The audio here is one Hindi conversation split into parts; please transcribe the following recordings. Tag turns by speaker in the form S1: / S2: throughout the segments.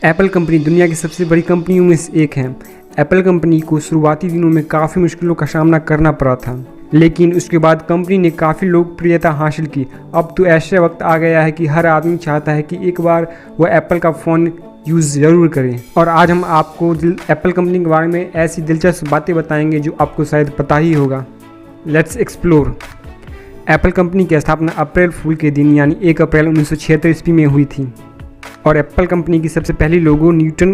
S1: एप्पल कंपनी दुनिया की सबसे बड़ी कंपनियों में से एक है। एप्पल कंपनी को शुरुआती दिनों में काफ़ी मुश्किलों का सामना करना पड़ा था, लेकिन उसके बाद कंपनी ने काफ़ी लोकप्रियता हासिल की। अब तो ऐसा वक्त आ गया है कि हर आदमी चाहता है कि एक बार वह एप्पल का फ़ोन यूज़ ज़रूर करें। और आज हम आपको एप्पल कंपनी के बारे में ऐसी दिलचस्प बातें बताएंगे जो आपको शायद पता ही होगा। Let's explore. एप्पल कंपनी की स्थापना अप्रैल फूल के दिन यानी 1 अप्रैल 1976 ईस्वी में हुई थी और एप्पल कंपनी की सबसे पहली लोगो न्यूटन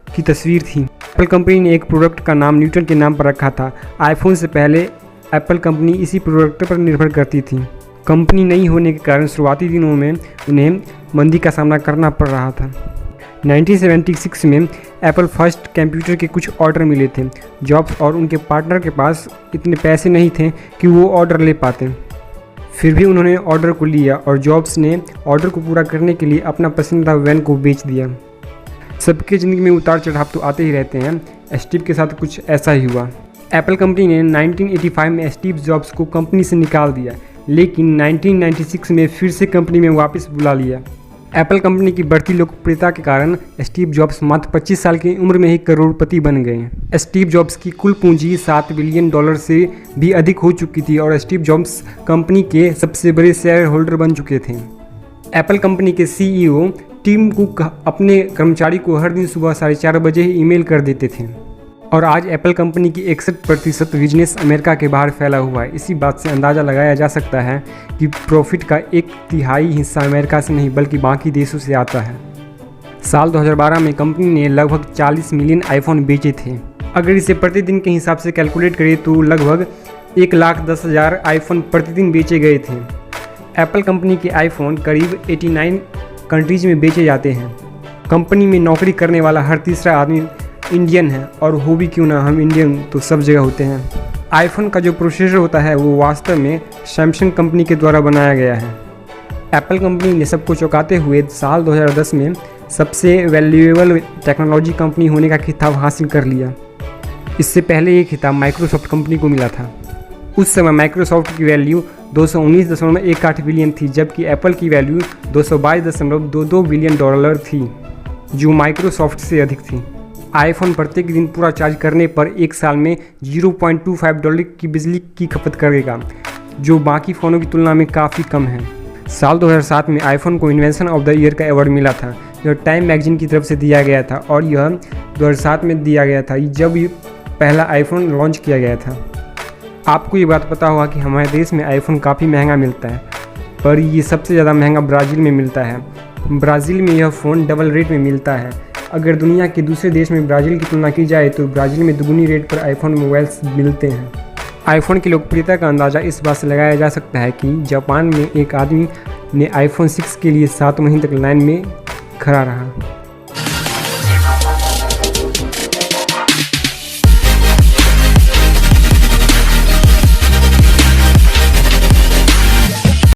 S1: की तस्वीर थी। एप्पल कंपनी ने एक प्रोडक्ट का नाम न्यूटन के नाम पर रखा था। आईफोन से पहले एप्पल कंपनी इसी प्रोडक्ट पर निर्भर करती थी। कंपनी नई होने के कारण शुरुआती दिनों में उन्हें मंदी का सामना करना पड़ रहा था। 1976 में एप्पल फर्स्ट कंप्यूटर के कुछ ऑर्डर मिले थे। जॉब्स और उनके पार्टनर के पास इतने पैसे नहीं थे कि वो ऑर्डर ले पाते, फिर भी उन्होंने ऑर्डर को लिया और जॉब्स ने ऑर्डर को पूरा करने के लिए अपना पसंदीदा वैन को बेच दिया। सबकी ज़िंदगी में उतार चढ़ाव तो आते ही रहते हैं। स्टीव के साथ कुछ ऐसा ही हुआ। एप्पल कंपनी ने 1985 में स्टीव जॉब्स को कंपनी से निकाल दिया, लेकिन 1996 में फिर से कंपनी में वापस बुला लिया। एप्पल कंपनी की बढ़ती लोकप्रियता के कारण स्टीव जॉब्स मात्र 25 साल की उम्र में ही करोड़पति बन गए। स्टीव जॉब्स की कुल पूंजी $7 बिलियन से भी अधिक हो चुकी थी और स्टीव जॉब्स कंपनी के सबसे बड़े शेयर होल्डर बन चुके थे। एप्पल कंपनी के सीईओ टिम कुक अपने कर्मचारी को हर दिन सुबह 4:30 बजे ही ईमेल कर देते थे और आज एप्पल कंपनी की 61% बिजनेस अमेरिका के बाहर फैला हुआ है। इसी बात से अंदाज़ा लगाया जा सकता है कि प्रॉफिट का 1/3 हिस्सा अमेरिका से नहीं बल्कि बाकी देशों से आता है। साल 2012 में कंपनी ने लगभग 40 मिलियन आईफोन बेचे थे। अगर इसे प्रतिदिन के हिसाब से कैलकुलेट करें तो लगभग 1,10,000 आईफोन प्रतिदिन बेचे गए थे। एप्पल कंपनी के आईफोन करीब 89 कंट्रीज में बेचे जाते हैं। कंपनी में नौकरी करने वाला हर तीसरा आदमी इंडियन है, और हो भी क्यों ना, हम इंडियन तो सब जगह होते हैं। आईफोन का जो प्रोसेसर होता है वो वास्तव में सैमसंग कंपनी के द्वारा बनाया गया है। एप्पल कंपनी ने सबको चौंकाते हुए साल 2010 में सबसे वैल्यूएबल टेक्नोलॉजी कंपनी होने का खिताब हासिल कर लिया। इससे पहले ये खिताब माइक्रोसॉफ्ट कंपनी को मिला था। उस समय माइक्रोसॉफ्ट की वैल्यू 219.18 बिलियन थी, जबकि एप्पल की वैल्यू $222.22 बिलियन थी, जो माइक्रोसॉफ्ट से अधिक थी। आईफोन प्रत्येक दिन पूरा चार्ज करने पर एक साल में $0.25 की बिजली की खपत करेगा, जो बाकी फ़ोनों की तुलना में काफ़ी कम है। साल 2007 में आईफोन को इन्वेंशन ऑफ द ईयर का अवार्ड मिला था, जो टाइम मैगजीन की तरफ से दिया गया था, और यह 2007 में दिया गया था जब ये पहला आईफोन लॉन्च किया गया था। आपको ये बात पता होगा कि हमारे देश में आईफोन काफ़ी महंगा मिलता है, पर ये सबसे ज़्यादा महंगा ब्राज़ील में मिलता है। ब्राज़ील में यह फ़ोन डबल रेट में मिलता है। अगर दुनिया के दूसरे देश में ब्राज़ील की तुलना की जाए तो ब्राज़ील में दुगुनी रेट पर आईफोन मोबाइल्स मिलते हैं। आईफोन की लोकप्रियता का अंदाज़ा इस बात से लगाया जा सकता है कि जापान में एक आदमी ने आईफोन 6 के लिए 7 महीने तक लाइन में खड़ा रहा।